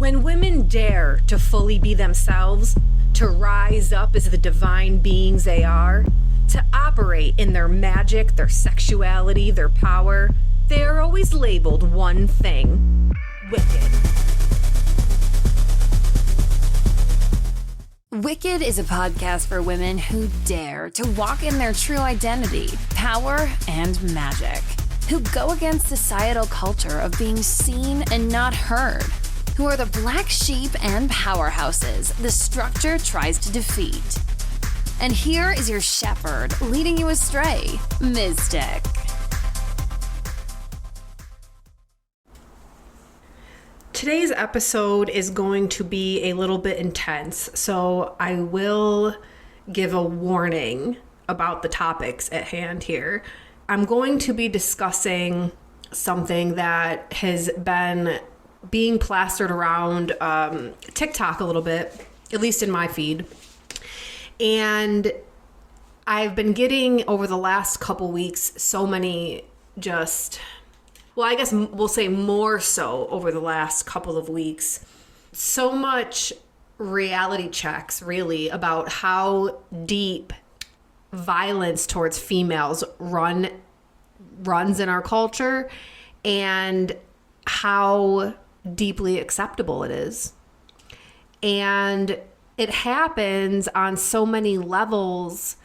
When women dare to fully be themselves, to rise up as the divine beings they are, to operate in their magic, their sexuality, their power, they are always labeled one thing: wicked. Wicked is a podcast for women who dare to walk in their true identity, power, and magic, who go against societal culture of being seen and not heard, who are the black sheep and powerhouses the structure tries to defeat. And here is your shepherd leading you astray, Mystic. Today's episode is going to be a little bit intense, so I will give a warning about the topics at hand here. I'm going to be discussing something that has been being plastered around TikTok a little bit, at least in my feed. And I've been getting, over the last couple weeks, so many I guess we'll say more so over the last couple of weeks, so much reality checks really about how deep violence towards females runs in our culture and how deeply acceptable it is. And it happens on so many levels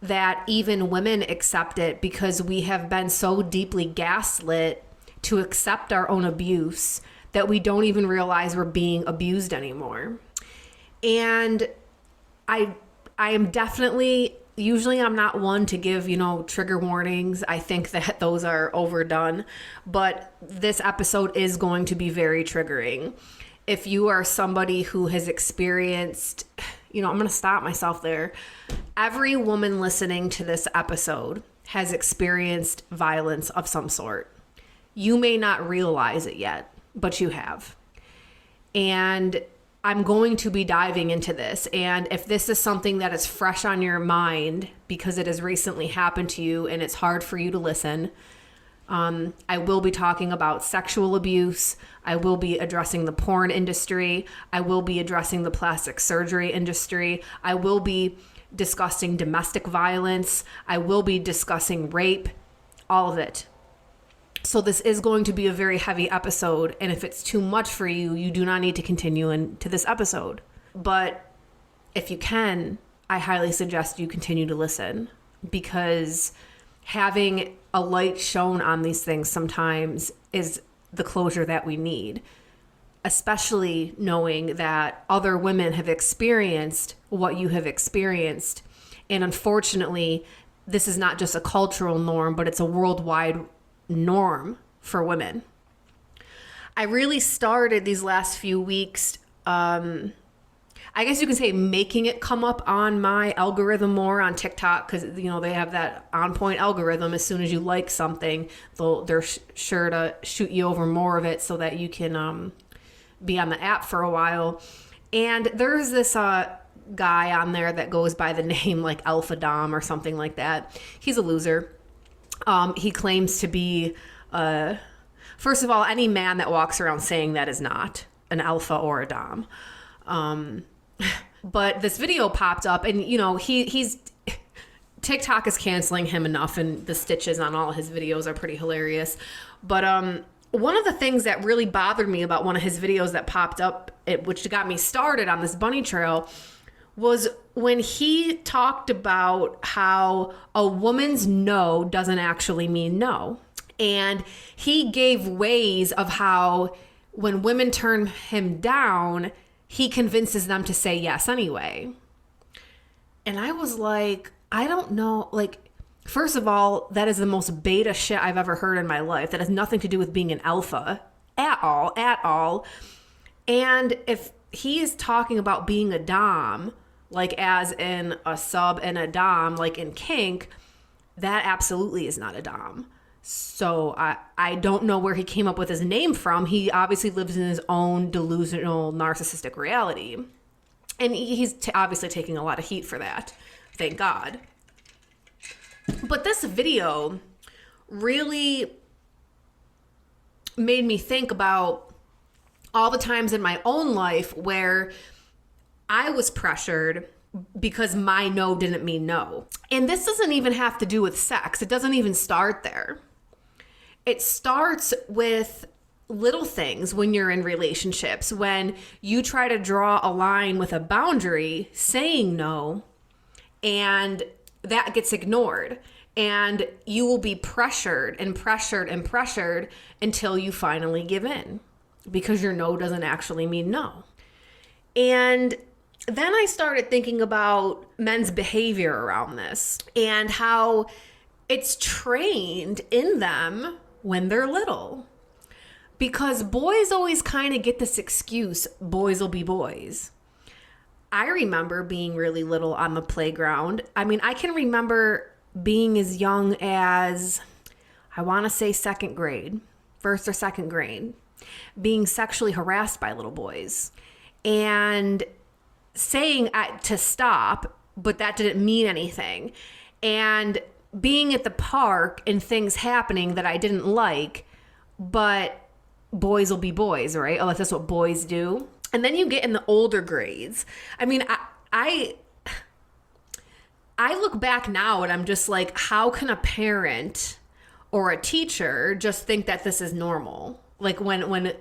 that even women accept it because we have been so deeply gaslit to accept our own abuse that we don't even realize we're being abused anymore. And I am definitely, usually I'm not one to give, trigger warnings. I think that those are overdone, but this episode is going to be very triggering. If you are somebody who has experienced, I'm going to stop myself there. Every woman listening to this episode has experienced violence of some sort. You may not realize it yet, but you have. And I'm going to be diving into this. And if this is something that is fresh on your mind because it has recently happened to you and it's hard for you to listen, I will be talking about sexual abuse. I will be addressing the porn industry. I will be addressing the plastic surgery industry. I will be discussing domestic violence. I will be discussing rape, all of it. So this is going to be a very heavy episode, and if it's too much for you, you do not need to continue into this episode. But if you can, I highly suggest you continue to listen, because having a light shown on these things sometimes is the closure that we need, especially knowing that other women have experienced what you have experienced. And unfortunately, this is not just a cultural norm, but it's a worldwide norm for women. I really started these last few weeks, I guess you can say, making it come up on my algorithm more on TikTok, because they have that on point algorithm. As soon as you like something, they're sure to shoot you over more of it so that you can be on the app for a while. And there's this guy on there that goes by the name like Alpha Dom or something like that. He's a loser. He claims to be, first of all, any man that walks around saying that is not an alpha or a dom. But this video popped up, and he's TikTok is canceling him enough, and the stitches on all his videos are pretty hilarious. But one of the things that really bothered me about one of his videos that popped up, which got me started on this bunny trail, was when he talked about how a woman's no doesn't actually mean no. And he gave ways of how when women turn him down, he convinces them to say yes anyway. And I was like, I don't know. First of all, that is the most beta shit I've ever heard in my life. That has nothing to do with being an alpha at all. And if he is talking about being a dom, like as in a sub and a dom, like in kink, that absolutely is not a dom. So I don't know where he came up with his name from. He obviously lives in his own delusional, narcissistic reality. And he's obviously taking a lot of heat for that. Thank God. But this video really made me think about all the times in my own life where I was pressured because my no didn't mean no. And this doesn't even have to do with sex. It doesn't even start there. It starts with little things when you're in relationships, when you try to draw a line with a boundary saying no, and that gets ignored. And you will be pressured and pressured and pressured until you finally give in, because your no doesn't actually mean no. And then I started thinking about men's behavior around this and how it's trained in them when they're little. Because boys always kind of get this excuse, boys will be boys. I remember being really little on the playground. I mean, I can remember being as young as, I want to say second grade, first or second grade, being sexually harassed by little boys and saying to stop, but that didn't mean anything. And being at the park and things happening that I didn't like, but boys will be boys, right? Oh, that's what boys do. And then you get in the older grades. I mean, I look back now and I'm just like, how can a parent or a teacher just think that this is normal? Like when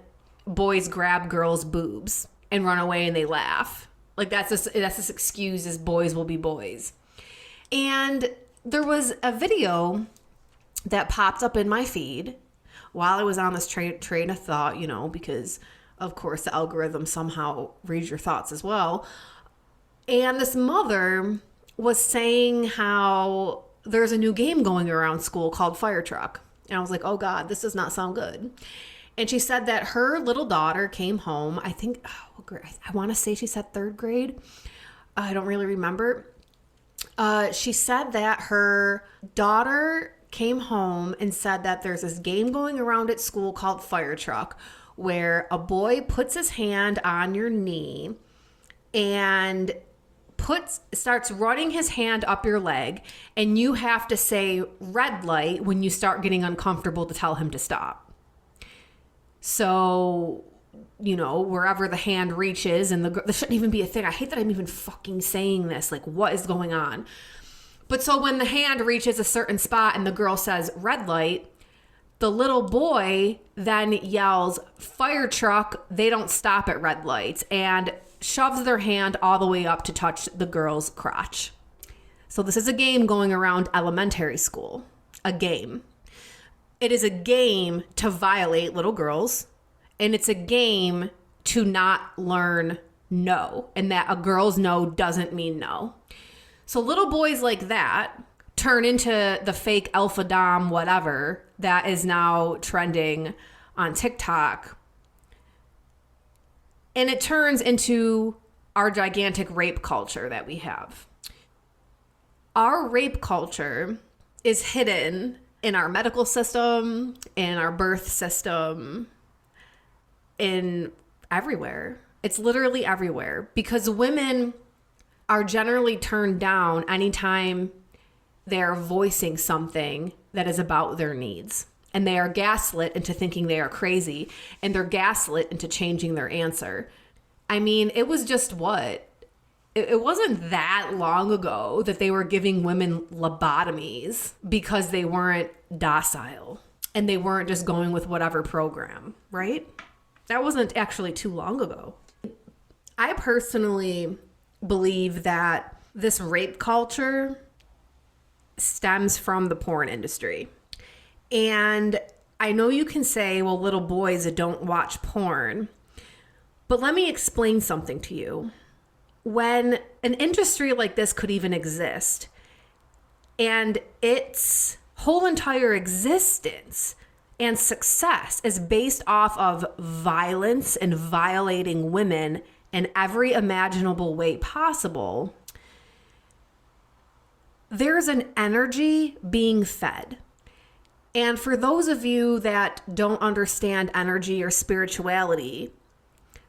boys grab girls' boobs and run away and they laugh. Like that's this excuse is boys will be boys. And there was a video that popped up in my feed while I was on this train of thought, because of course the algorithm somehow reads your thoughts as well. And this mother was saying how there's a new game going around school called Fire Truck. And I was like, oh God, this does not sound good. And she said that her little daughter came home, I think, I want to say she said third grade. I don't really remember. She said that her daughter came home and said that there's this game going around at school called Fire Truck, where a boy puts his hand on your knee and starts running his hand up your leg, and you have to say red light when you start getting uncomfortable to tell him to stop. So, wherever the hand reaches, and this shouldn't even be a thing. I hate that I'm even fucking saying this. Like, what is going on? But so when the hand reaches a certain spot and the girl says red light, the little boy then yells fire truck. They don't stop at red lights, and shoves their hand all the way up to touch the girl's crotch. So this is a game going around elementary school. A game. It is a game to violate little girls, and it's a game to not learn no, and that a girl's no doesn't mean no. So little boys like that turn into the fake alpha dom whatever that is now trending on TikTok. And it turns into our gigantic rape culture that we have. Our rape culture is hidden in our medical system, in our birth system, in everywhere. It's literally everywhere, because women are generally turned down anytime they're voicing something that is about their needs. And they are gaslit into thinking they are crazy, and they're gaslit into changing their answer. I mean, it was just what? It wasn't that long ago that they were giving women lobotomies because they weren't docile and they weren't just going with whatever program, right? That wasn't actually too long ago. I personally believe that this rape culture stems from the porn industry. And I know you can say, well, little boys don't watch porn, but let me explain something to you. When an industry like this could even exist, and its whole entire existence and success is based off of violence and violating women in every imaginable way possible, there's an energy being fed. And for those of you that don't understand energy or spirituality,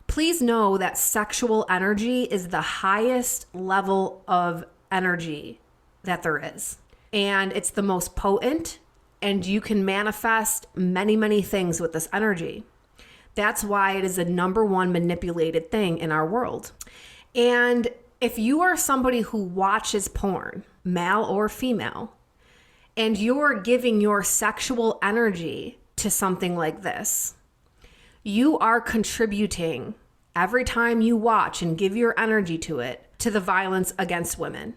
please know that sexual energy is the highest level of energy that there is. And it's the most potent, and you can manifest many, many things with this energy. That's why it is the number one manipulated thing in our world. And if you are somebody who watches porn, male or female, and you're giving your sexual energy to something like this, you are contributing every time you watch and give your energy to it, to the violence against women.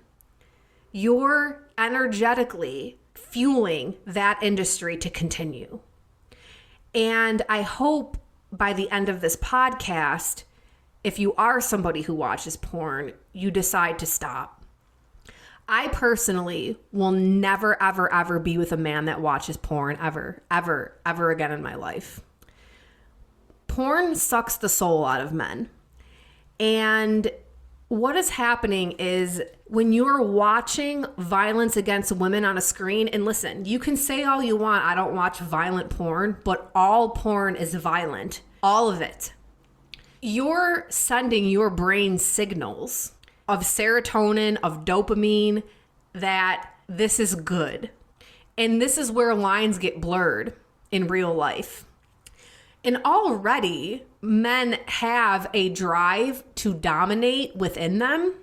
You're energetically fueling that industry to continue. And I hope by the end of this podcast, if you are somebody who watches porn, you decide to stop. I personally will never, ever, ever be with a man that watches porn ever, ever, ever again in my life. Porn sucks the soul out of men. And what is happening is when you're watching violence against women on a screen, and listen, you can say all you want, I don't watch violent porn, but all porn is violent. All of it. You're sending your brain signals of serotonin, of dopamine, that this is good. And this is where lines get blurred in real life. And already men have a drive to dominate within them.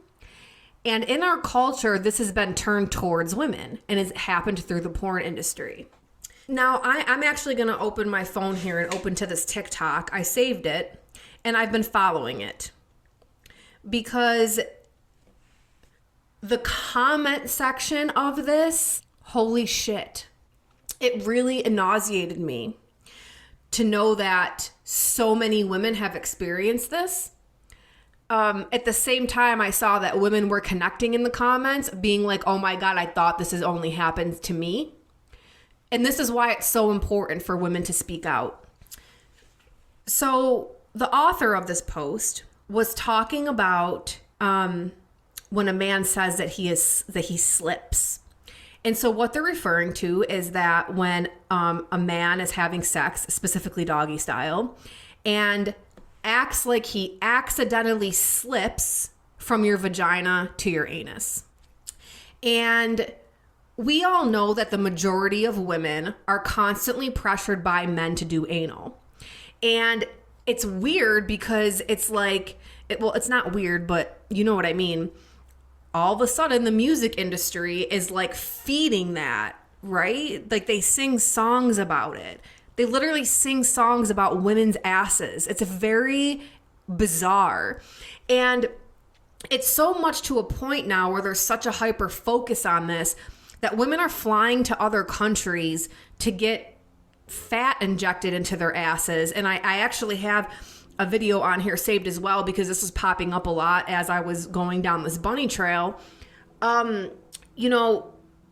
And in our culture, this has been turned towards women and has happened through the porn industry. Now, I'm actually going to open my phone here and open to this TikTok. I saved it and I've been following it because the comment section of this, holy shit, it really nauseated me to know that so many women have experienced this. At the same time, I saw that women were connecting in the comments, being like, oh my God, I thought this has only happened to me. And this is why it's so important for women to speak out. So the author of this post was talking about when a man says that he slips. And so what they're referring to is that when a man is having sex, specifically doggy style, and acts like he accidentally slips from your vagina to your anus. And we all know that the majority of women are constantly pressured by men to do anal. And it's weird because it's like, it's not weird, but you know what I mean. All of a sudden, the music industry is like feeding that, right? Like they sing songs about it. They literally sing songs about women's asses. It's very bizarre. And it's so much to a point now where there's such a hyper focus on this that women are flying to other countries to get fat injected into their asses. And I actually have a video on here saved as well because this was popping up a lot as I was going down this bunny trail.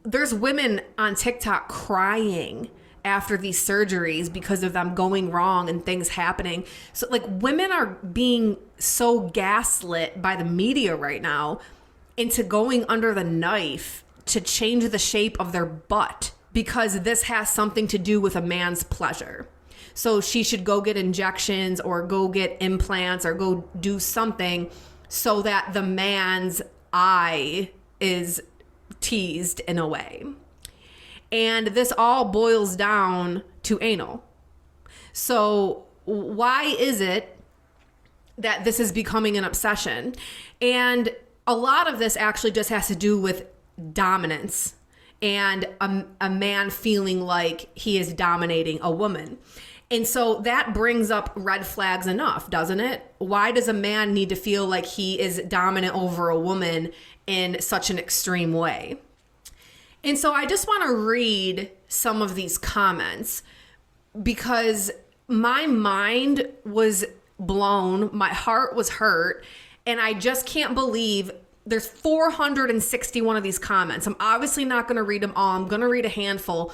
There's women on TikTok crying after these surgeries because of them going wrong and things happening. So like women are being so gaslit by the media right now into going under the knife to change the shape of their butt because this has something to do with a man's pleasure. So she should go get injections or go get implants or go do something so that the man's eye is teased in a way. And this all boils down to anal. So why is it that this is becoming an obsession? And a lot of this actually just has to do with dominance and a man feeling like he is dominating a woman. And so that brings up red flags enough, doesn't it? Why does a man need to feel like he is dominant over a woman in such an extreme way? And so I just want to read some of these comments because my mind was blown, my heart was hurt, and I just can't believe there's 461 of these comments. I'm obviously not going to read them all. I'm going to read a handful,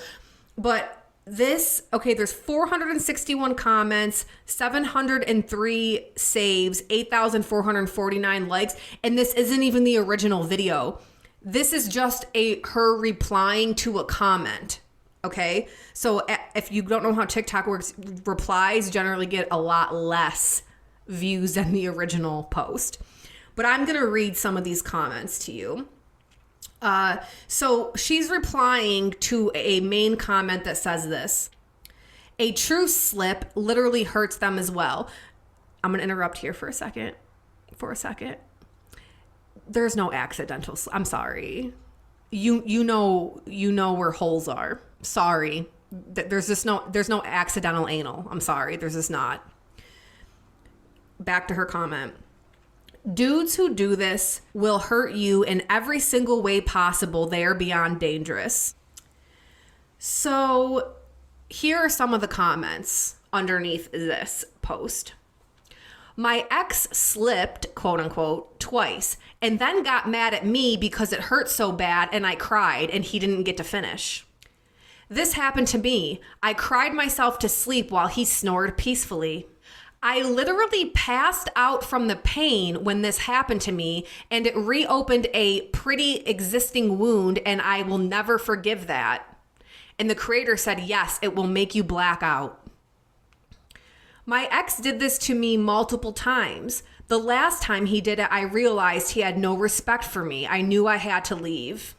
but there's 461 comments, 703 saves, 8,449 likes, and this isn't even the original video. This is just her replying to a comment, okay? So if you don't know how TikTok works, replies generally get a lot less views than the original post. But I'm going to read some of these comments to you. So she's replying to a main comment that says this. A true slip literally hurts them as well. I'm going to interrupt here for a second. There's no accidental slip. I'm sorry. You know where holes are. Sorry. There's no accidental anal. I'm sorry. There's just not. Back to her comment. Dudes who do this will hurt you in every single way possible. They are beyond dangerous. So here are some of the comments underneath this post. My ex slipped, quote unquote, twice, and then got mad at me because it hurt so bad and I cried and he didn't get to finish. This happened to me. I cried myself to sleep while he snored peacefully. I literally passed out from the pain when this happened to me, and it reopened a pretty existing wound, and I will never forgive that. And the creator said, yes, it will make you black out. My ex did this to me multiple times. The last time he did it, I realized he had no respect for me. I knew I had to leave.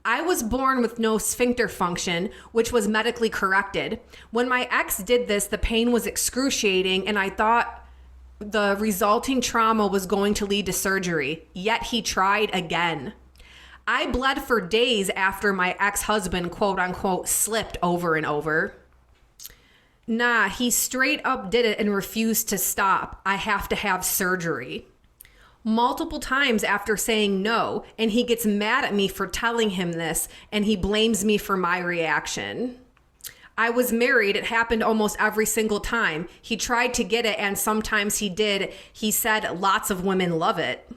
I was born with no sphincter function, which was medically corrected. When my ex did this, the pain was excruciating, and I thought the resulting trauma was going to lead to surgery. Yet he tried again. I bled for days after my ex-husband, quote unquote, slipped over and over. Nah, he straight up did it and refused to stop. I have to have surgery. Multiple times after saying no, and he gets mad at me for telling him this, and he blames me for my reaction. I was married. It happened almost every single time. He tried to get it, and sometimes he did. He said lots of women love it.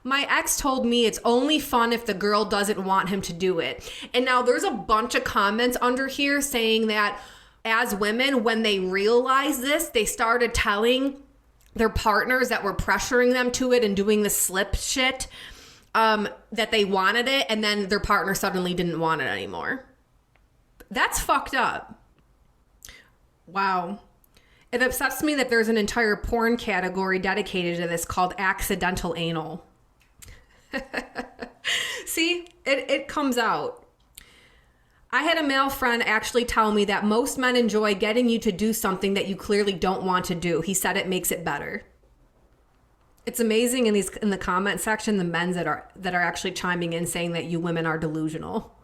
My ex told me it's only fun if the girl doesn't want him to do it. And now there's a bunch of comments under here saying that as women, when they realized this, they started telling their partners that were pressuring them to it and doing the slip shit, that they wanted it, and then their partner suddenly didn't want it anymore. That's fucked up. Wow. It upsets me that there's an entire porn category dedicated to this called accidental anal. See, it comes out. I had a male friend actually tell me that most men enjoy getting you to do something that you clearly don't want to do. He said it makes it better. It's amazing in the comment section, the men that are actually chiming in saying that you women are delusional.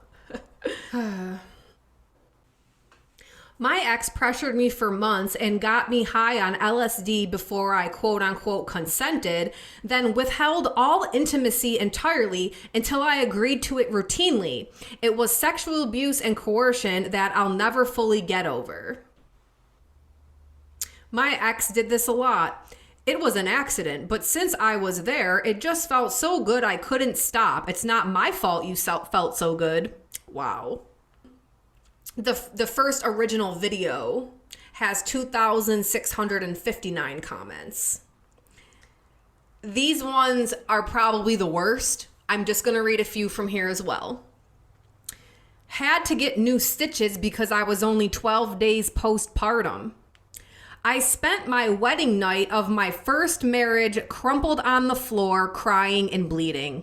My ex pressured me for months and got me high on LSD before I quote unquote consented, then withheld all intimacy entirely until I agreed to it routinely. It was sexual abuse and coercion that I'll never fully get over. My ex did this a lot. It was an accident, but since I was there, it just felt so good I couldn't stop. It's not my fault you felt so good. Wow. The first original video has 2,659 comments. These ones are probably the worst. I'm just going to read a few from here as well. Had to get new stitches because I was only 12 days postpartum. I spent my wedding night of my first marriage crumpled on the floor, crying and bleeding.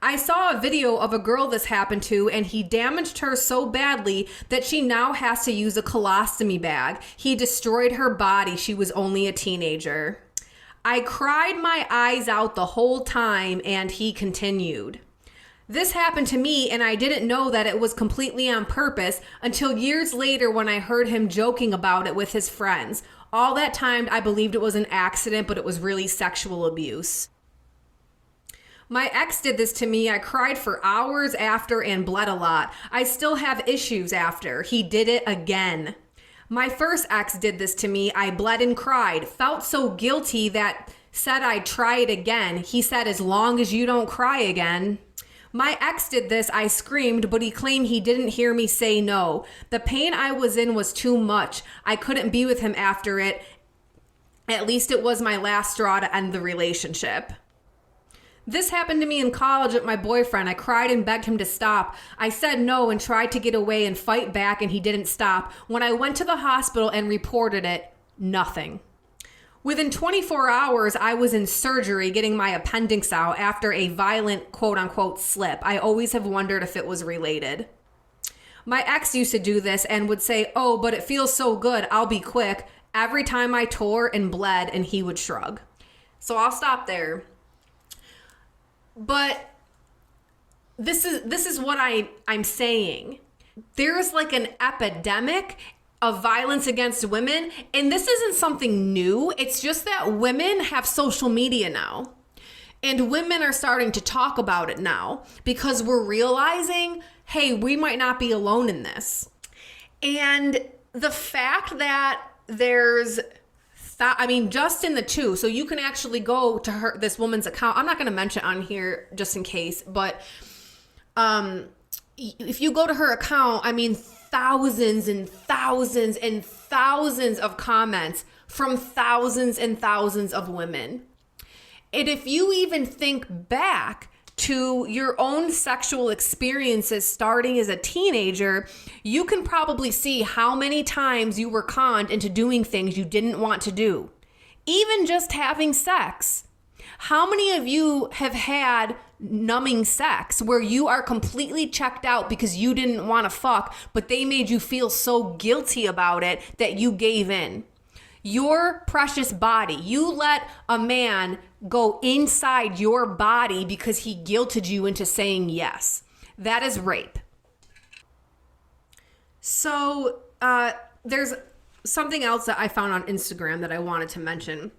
I saw a video of a girl this happened to, and he damaged her so badly that she now has to use a colostomy bag. He destroyed her body. She was only a teenager. I cried my eyes out the whole time, and he continued. This happened to me, and I didn't know that it was completely on purpose until years later when I heard him joking about it with his friends. All that time, I believed it was an accident, but it was really sexual abuse. My ex did this to me. I cried for hours after and bled a lot. I still have issues after. He did it again. My first ex did this to me. I bled and cried. Felt so guilty that said I'd try it again. He said, as long as you don't cry again. My ex did this. I screamed, but he claimed he didn't hear me say no. The pain I was in was too much. I couldn't be with him after it. At least it was my last straw to end the relationship. This happened to me in college with my boyfriend. I cried and begged him to stop. I said no and tried to get away and fight back, and he didn't stop. When I went to the hospital and reported it, nothing. Within 24 hours, I was in surgery getting my appendix out after a violent quote-unquote slip. I always have wondered if it was related. My ex used to do this and would say, oh, but it feels so good, I'll be quick, every time I tore and bled, and he would shrug. So I'll stop there. But this is what I'm saying. There's like an epidemic of violence against women, and this isn't something new. It's just that women have social media now, and women are starting to talk about it now because we're realizing, hey, we might not be alone in this. And the fact that there's just in the two, so you can actually go to this woman's account. I'm not going to mention it on here just in case, but if you go to her account, thousands and thousands and thousands of comments from thousands and thousands of women. And if you even think back to your own sexual experiences starting as a teenager, you can probably see how many times you were conned into doing things you didn't want to do. Even just having sex. How many of you have had numbing sex where you are completely checked out because you didn't want to fuck, but they made you feel so guilty about it that you gave in? Your precious body. You let a man go inside your body because he guilted you into saying yes. That is rape. So there's something else that I found on Instagram that I wanted to mention.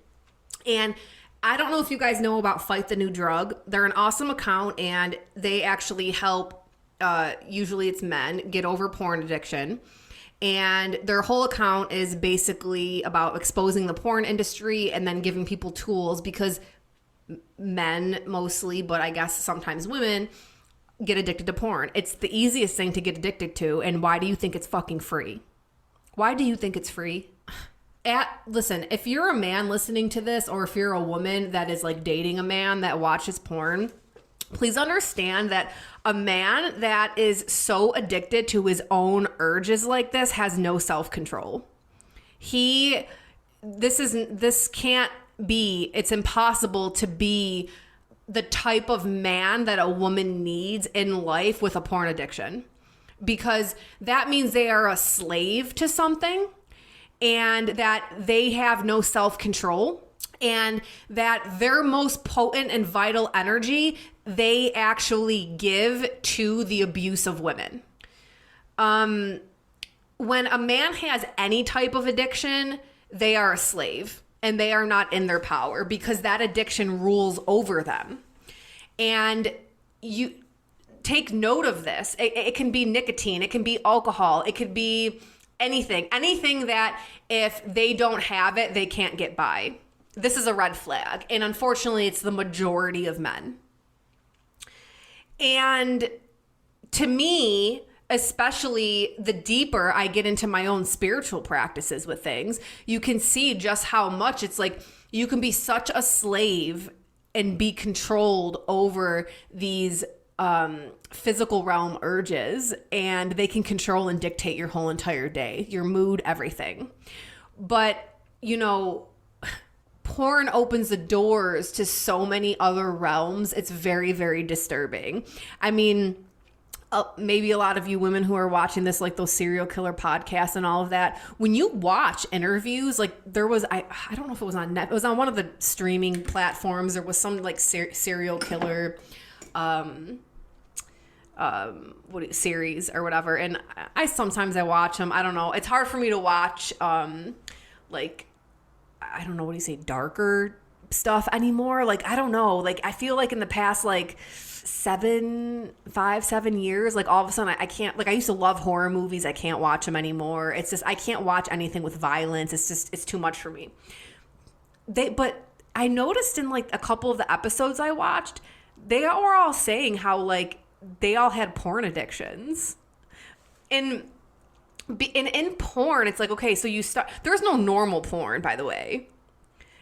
And I don't know if you guys know about Fight the New Drug. They're an awesome account, and they actually help, usually it's men, get over porn addiction. And their whole account is basically about exposing the porn industry and then giving people tools, because men mostly, but I guess sometimes women, get addicted to porn. It's the easiest thing to get addicted to. And why do you think it's fucking free? Why do you think it's free? Listen, if you're a man listening to this, or if you're a woman that is like dating a man that watches porn, please understand that a man that is so addicted to his own urges like this has no self-control. This can't be, it's impossible to be the type of man that a woman needs in life with a porn addiction, because that means they are a slave to something, and that they have no self-control, and that their most potent and vital energy they actually give to the abuse of women. When a man has any type of addiction, they are a slave, and they are not in their power because that addiction rules over them. And you take note of this. It can be nicotine, it can be alcohol, it could be anything that if they don't have it, they can't get by. This is a red flag. And unfortunately, it's the majority of men. And to me, especially the deeper I get into my own spiritual practices with things, you can see just how much it's like you can be such a slave and be controlled over these physical realm urges, and they can control and dictate your whole entire day, your mood, everything. But, porn opens the doors to so many other realms. It's very, very disturbing. Maybe a lot of you women who are watching this, like those serial killer podcasts and all of that, when you watch interviews, like there was, I don't know if it was on it was on one of the streaming platforms. There was some like serial killer series or whatever, and sometimes I watch them. I don't know. It's hard for me to watch like, I don't know, what do you say, darker stuff anymore. Like, I don't know. Like, I feel like in the past, like 7 years, like all of a sudden I can't, like I used to love horror movies. I can't watch them anymore. It's just, I can't watch anything with violence. It's too much for me. But I noticed in like a couple of the episodes I watched, they were all saying how like they all had porn addictions. And in porn, it's like, okay, so you start, there's no normal porn, by the way.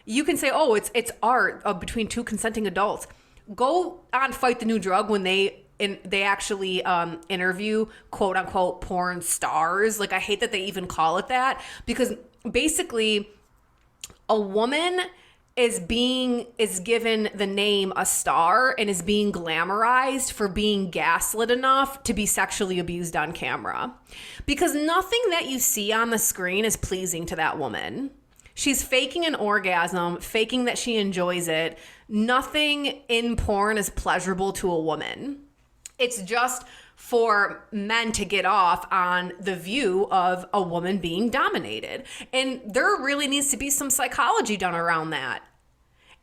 You can say, oh, it's art between two consenting adults. Go on Fight the New Drug when they actually interview quote unquote porn stars. Like, I hate that they even call it that, because basically a woman is given the name a star and is being glamorized for being gaslit enough to be sexually abused on camera. Because nothing that you see on the screen is pleasing to that woman. She's faking an orgasm, faking that she enjoys it. Nothing in porn is pleasurable to a woman. It's just for men to get off on the view of a woman being dominated. And there really needs to be some psychology done around that.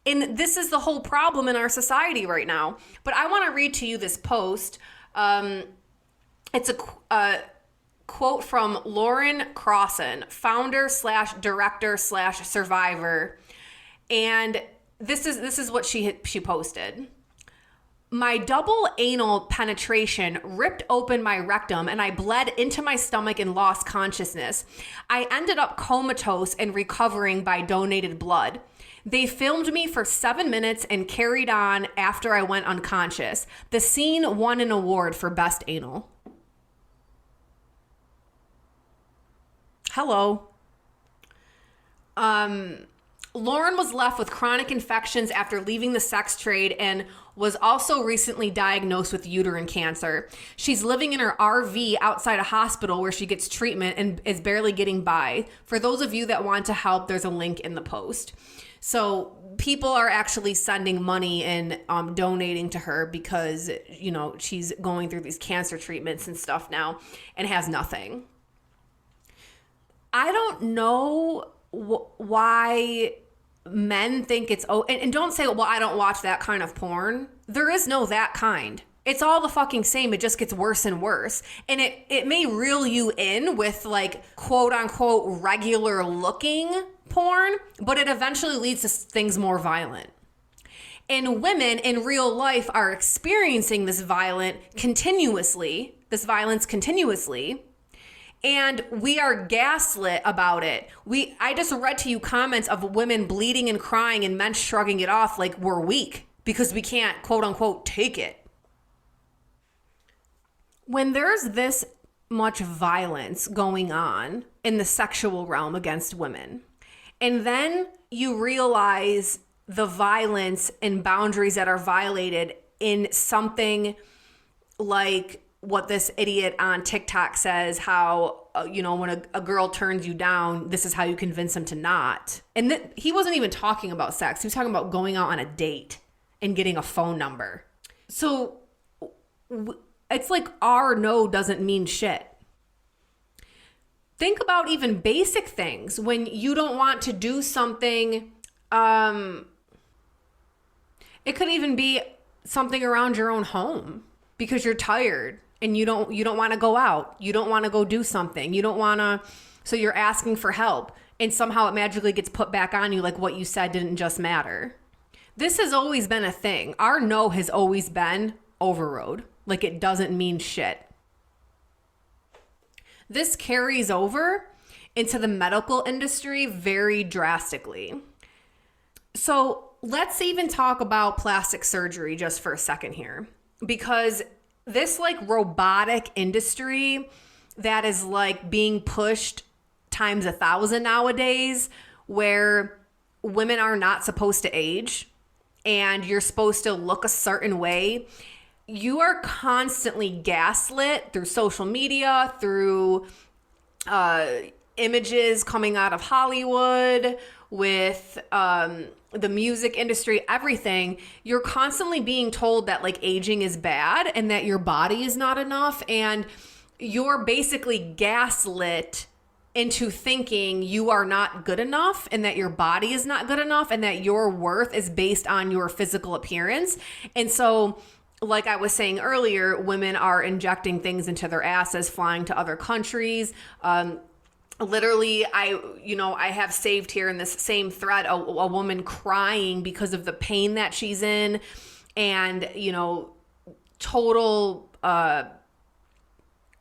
And this is the whole problem in our society right now. But I want to read to you this post. It's a quote from Lauren Crossan, founder / director / survivor. And this is what she posted. My double anal penetration ripped open my rectum and I bled into my stomach and lost consciousness. I ended up comatose and recovering by donated blood. They filmed me for 7 minutes and carried on after I went unconscious. The scene won an award for best anal. Hello. Lauren was left with chronic infections after leaving the sex trade and was also recently diagnosed with uterine cancer. She's living in her RV outside a hospital where she gets treatment and is barely getting by. For those of you that want to help, there's a link in the post. So people are actually sending money and donating to her because, you know, she's going through these cancer treatments and stuff now and has nothing. I don't know why men think it's and don't say, well, I don't watch that kind of porn. There is no that kind. It's all the fucking same. It just gets worse and worse. And it may reel you in with like quote unquote regular looking porn, but it eventually leads to things more violent. And women in real life are experiencing this violence continuously. And we are gaslit about it. I just read to you comments of women bleeding and crying and men shrugging it off like we're weak because we can't, quote unquote, take it. When there's this much violence going on in the sexual realm against women, and then you realize the violence and boundaries that are violated in something like what this idiot on TikTok says, how, when a girl turns you down, this is how you convince them to not. And he wasn't even talking about sex. He was talking about going out on a date and getting a phone number. So it's like our no doesn't mean shit. Think about even basic things. When you don't want to do something, it could even be something around your own home because you're tired. And you don't want to go out. You don't want to go do something. You don't want to, so you're asking for help. And somehow it magically gets put back on you like what you said didn't just matter. This has always been a thing. Our no has always been overrode. Like it doesn't mean shit. This carries over into the medical industry very drastically. So let's even talk about plastic surgery just for a second here. Because this like robotic industry that is like being pushed times 1,000 nowadays, where women are not supposed to age and you're supposed to look a certain way. You are constantly gaslit through social media, through images coming out of Hollywood, with the music industry, everything. You're constantly being told that like aging is bad and that your body is not enough, and you're basically gaslit into thinking you are not good enough and that your body is not good enough and that your worth is based on your physical appearance. And so, like I was saying earlier, women are injecting things into their asses, flying to other countries. Literally, I have saved here in this same thread a woman crying because of the pain that she's in, and total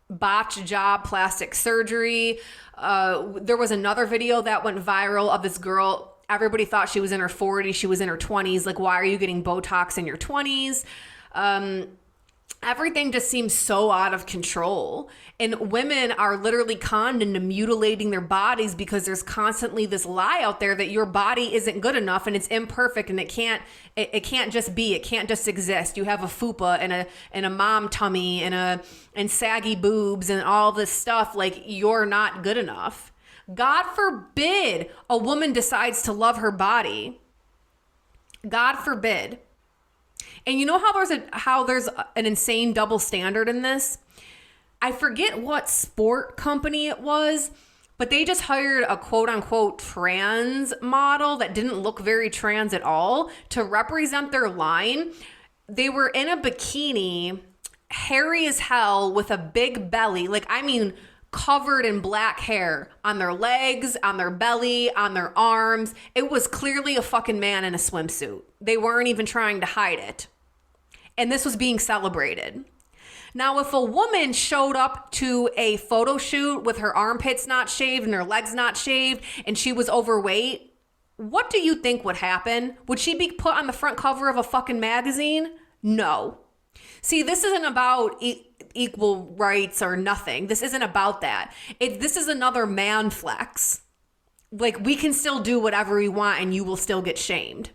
botch job, plastic surgery. There was another video that went viral of this girl. Everybody thought she was in her 40s. She was in her 20s. Like, why are you getting Botox in your 20s? everything just seems so out of control. And women are literally conned into mutilating their bodies because there's constantly this lie out there that your body isn't good enough and it's imperfect and it can't just be, it can't just exist. You have a fupa and a mom tummy and saggy boobs and all this stuff, like you're not good enough. God forbid a woman decides to love her body. God forbid. And you know how there's an insane double standard in this? I forget what sport company it was, but they just hired a quote unquote trans model that didn't look very trans at all to represent their line. They were in a bikini, hairy as hell with a big belly. Like, I mean, covered in black hair on their legs, on their belly, on their arms. It was clearly a fucking man in a swimsuit. They weren't even trying to hide it. And this was being celebrated. Now, if a woman showed up to a photo shoot with her armpits not shaved and her legs not shaved and she was overweight, what do you think would happen? Would she be put on the front cover of a fucking magazine? No. See, this isn't about equal rights or nothing. This isn't about that. This is another man flex. Like, we can still do whatever we want and you will still get shamed.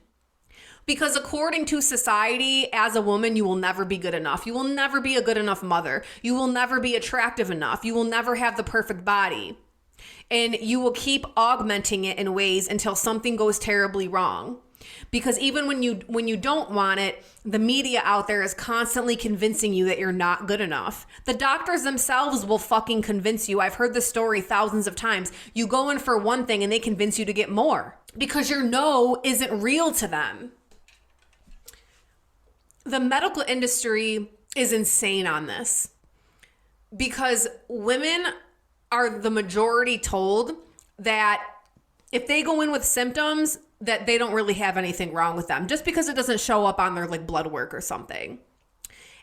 Because according to society, as a woman, you will never be good enough. You will never be a good enough mother. You will never be attractive enough. You will never have the perfect body. And you will keep augmenting it in ways until something goes terribly wrong. Because even when you don't want it, the media out there is constantly convincing you that you're not good enough. The doctors themselves will fucking convince you. I've heard this story thousands of times. You go in for one thing and they convince you to get more because your no isn't real to them. The medical industry is insane on this because women are the majority told that if they go in with symptoms that they don't really have anything wrong with them just because it doesn't show up on their like blood work or something.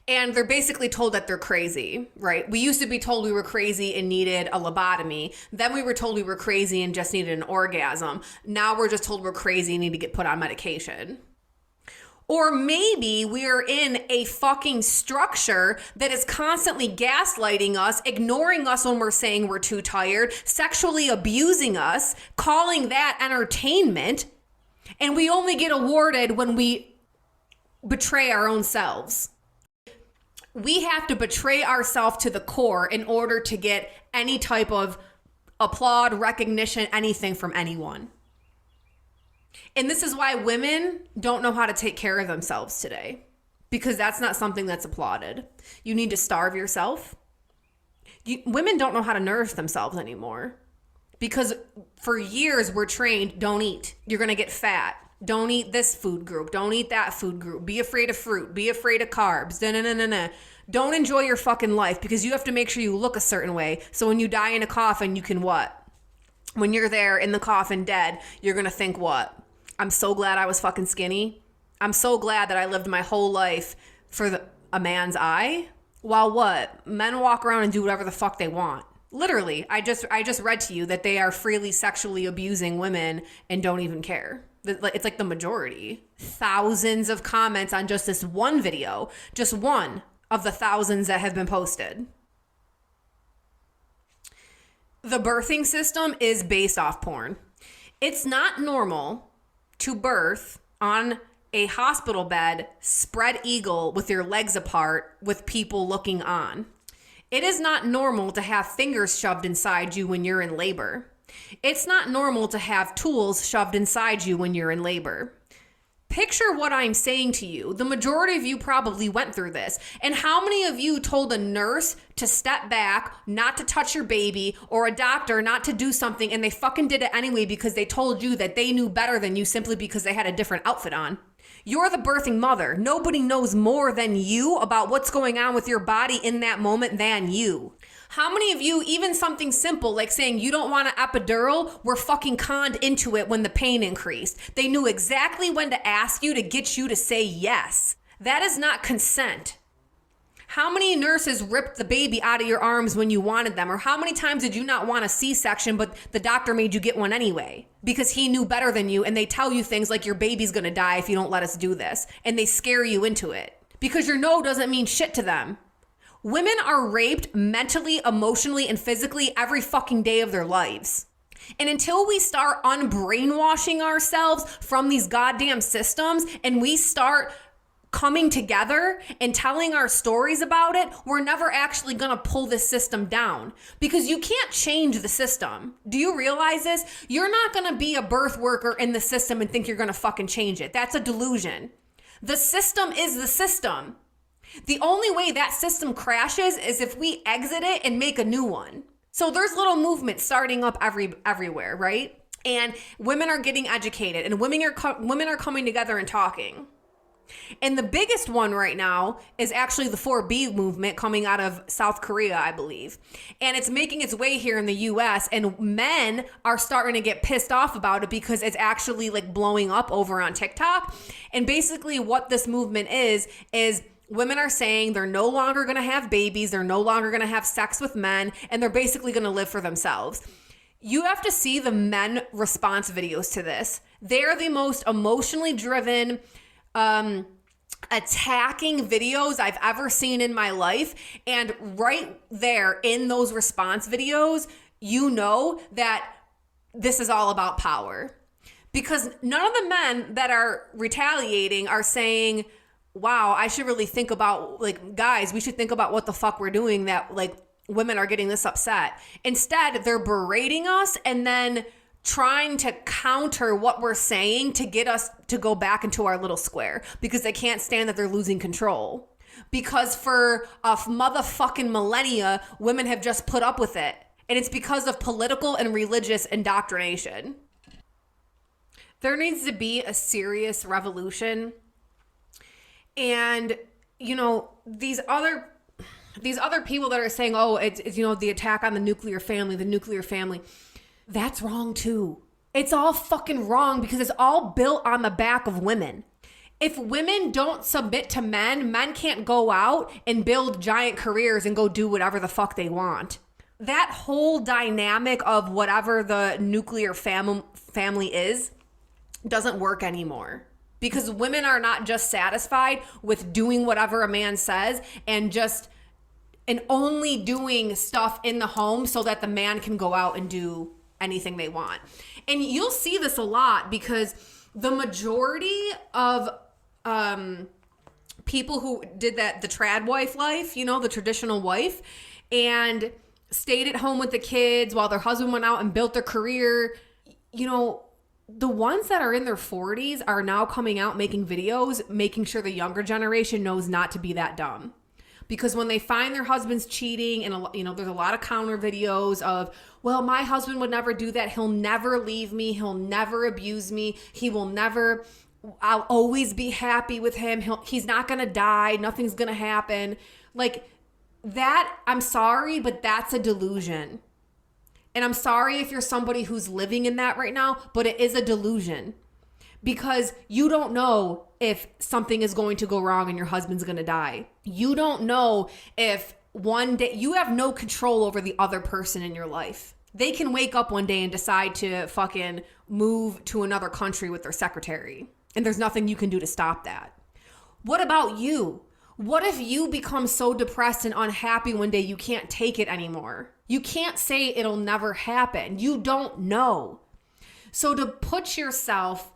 And they're basically told that they're crazy, right? We used to be told we were crazy and needed a lobotomy. Then we were told we were crazy and just needed an orgasm. Now we're just told we're crazy and need to get put on medication. Or maybe we're in a fucking structure that is constantly gaslighting us, ignoring us when we're saying we're too tired, sexually abusing us, calling that entertainment, and we only get awarded when we betray our own selves. We have to betray ourselves to the core in order to get any type of applaud, recognition, anything from anyone. And this is why women don't know how to take care of themselves today, because that's not something that's applauded. You need to starve yourself. Women don't know how to nourish themselves anymore because for years we're trained, don't eat. You're going to get fat. Don't eat this food group. Don't eat that food group. Be afraid of fruit. Be afraid of carbs. Don't enjoy your fucking life because you have to make sure you look a certain way. So when you die in a coffin, you can what? When you're there in the coffin dead, you're going to think what? I'm so glad I was fucking skinny. I'm so glad that I lived my whole life for a man's eye. While what? Men walk around and do whatever the fuck they want. Literally, I just read to you that they are freely sexually abusing women and don't even care. It's like the majority. Thousands of comments on just this one video. Just one of the thousands that have been posted. The birthing system is based off porn. It's not normal to birth on a hospital bed, spread eagle with your legs apart with people looking on. It is not normal to have fingers shoved inside you when you're in labor. It's not normal to have tools shoved inside you when you're in labor. Picture what I'm saying to you. The majority of you probably went through this. And how many of you told a nurse to step back, not to touch your baby, or a doctor not to do something, and they fucking did it anyway because they told you that they knew better than you simply because they had a different outfit on? You're the birthing mother. Nobody knows more than you about what's going on with your body in that moment than you. How many of you, even something simple like saying you don't want an epidural, were fucking conned into it when the pain increased? They knew exactly when to ask you to get you to say yes. That is not consent. How many nurses ripped the baby out of your arms when you wanted them? Or how many times did you not want a C-section, but the doctor made you get one anyway? Because he knew better than you, and they tell you things like your baby's gonna die if you don't let us do this. And they scare you into it. because your no doesn't mean shit to them. Women are raped mentally, emotionally, and physically every fucking day of their lives. And until we start unbrainwashing ourselves from these goddamn systems and we start coming together and telling our stories about it, we're never actually going to pull this system down, because you can't change the system. Do you realize this? You're not going to be a birth worker in the system and think you're going to fucking change it. That's a delusion. The system is the system. The only way that system crashes is if we exit it and make a new one. So there's little movements starting up everywhere, right? And women are getting educated, and women are coming together and talking. And the biggest one right now is actually the 4B movement coming out of South Korea, I believe. And it's making its way here in the US, and men are starting to get pissed off about it because it's actually like blowing up over on TikTok. And basically what this movement is women are saying they're no longer going to have babies, they're no longer going to have sex with men, and they're basically going to live for themselves. You have to see the men response videos to this. They're the most emotionally driven, attacking videos I've ever seen in my life. And right there in those response videos, you know that this is all about power. Because none of the men that are retaliating are saying, wow, I should really think about, like, guys, we should think about what the fuck we're doing that, like, women are getting this upset. Instead, they're berating us and then trying to counter what we're saying to get us to go back into our little square, because they can't stand that they're losing control. Because for a motherfucking millennia, women have just put up with it. And it's because of political and religious indoctrination. There needs to be a serious revolution. And, you know, these other people that are saying, oh, it's you know, the attack on the nuclear family, that's wrong too. It's all fucking wrong because it's all built on the back of women. If women don't submit to men, men can't go out and build giant careers and go do whatever the fuck they want. That whole dynamic of whatever the nuclear family is doesn't work anymore. Because women are not just satisfied with doing whatever a man says and only doing stuff in the home so that the man can go out and do anything they want. And you'll see this a lot because the majority of people who did the trad wife life, you know, the traditional wife, and stayed at home with the kids while their husband went out and built their career, you know, the ones that are in their 40s are now coming out making videos, making sure the younger generation knows not to be that dumb. Because when they find their husbands cheating, and you know, there's a lot of counter videos of, well, my husband would never do that. He'll never leave me. He'll never abuse me. I'll always be happy with him. He's not going to die. Nothing's going to happen. Like that, I'm sorry, but that's a delusion. And I'm sorry if you're somebody who's living in that right now, but it is a delusion. Because you don't know if something is going to go wrong and your husband's going to die. You don't know if one day, you have no control over the other person in your life. They can wake up one day and decide to fucking move to another country with their secretary. And there's nothing you can do to stop that. What about you? What if you become so depressed and unhappy one day you can't take it anymore? You can't say it'll never happen. You don't know. So to put yourself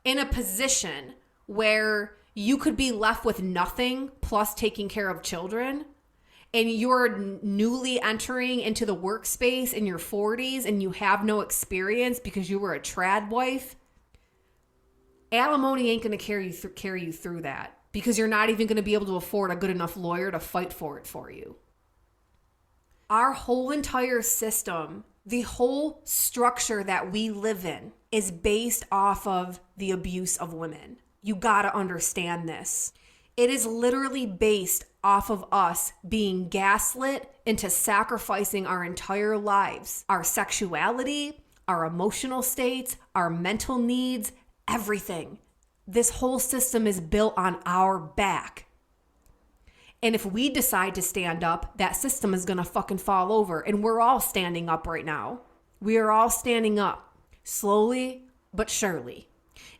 in a position where you could be left with nothing plus taking care of children, and you're newly entering into the workspace in your 40s and you have no experience because you were a trad wife, alimony ain't going to carry you through that, because you're not even going to be able to afford a good enough lawyer to fight for it for you. Our whole entire system, the whole structure that we live in, is based off of the abuse of women. You gotta understand this. It is literally based off of us being gaslit into sacrificing our entire lives, our sexuality, our emotional states, our mental needs, everything. This whole system is built on our back. And if we decide to stand up, that system is gonna fucking fall over. And we're all standing up right now. We are all standing up, slowly but surely.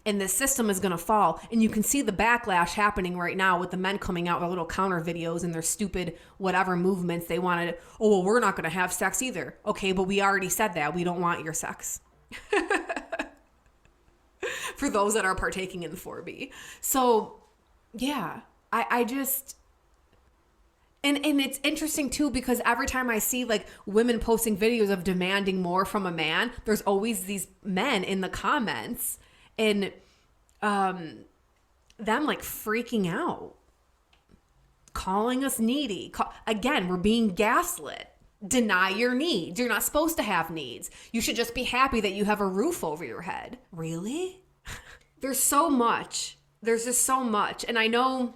and this system is going to fall. And you can see the backlash happening right now with the men coming out with little counter videos and their stupid whatever movements they wanted. Oh, well, we're not going to have sex either. Okay, but we already said that. We don't want your sex. For those that are partaking in the 4B. So, yeah, I just... And it's interesting too, because every time I see like women posting videos of demanding more from a man, there's always these men in the comments and them like freaking out, calling us needy. Again, we're being gaslit. Deny your needs. You're not supposed to have needs. You should just be happy that you have a roof over your head. Really? There's so much. There's just so much. And I know...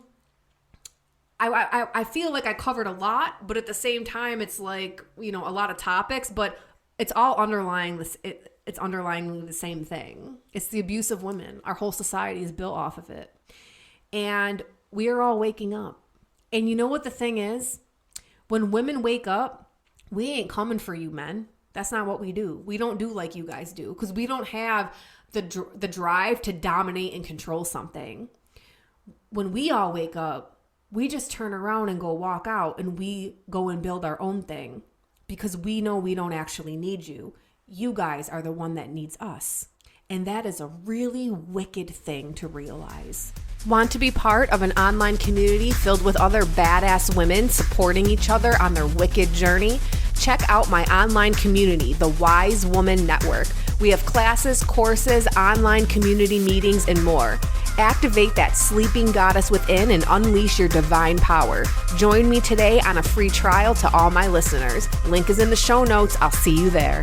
I feel like I covered a lot, but at the same time, it's like, you know, a lot of topics, but it's all underlying this. It's underlying the same thing. It's the abuse of women. Our whole society is built off of it. And we are all waking up. And you know what the thing is? When women wake up, we ain't coming for you, men. That's not what we do. We don't do like you guys do, because we don't have the drive to dominate and control something. When we all wake up, we just turn around and go walk out and we go and build our own thing, because we know we don't actually need you. You guys are the one that needs us. And that is a really wicked thing to realize. Want to be part of an online community filled with other badass women supporting each other on their wicked journey? Check out my online community, the Wise Woman Network. We have classes, courses, online community meetings, and more. Activate that sleeping goddess within and unleash your divine power. Join me today on a free trial to all my listeners. Link is in the show notes. I'll see you there.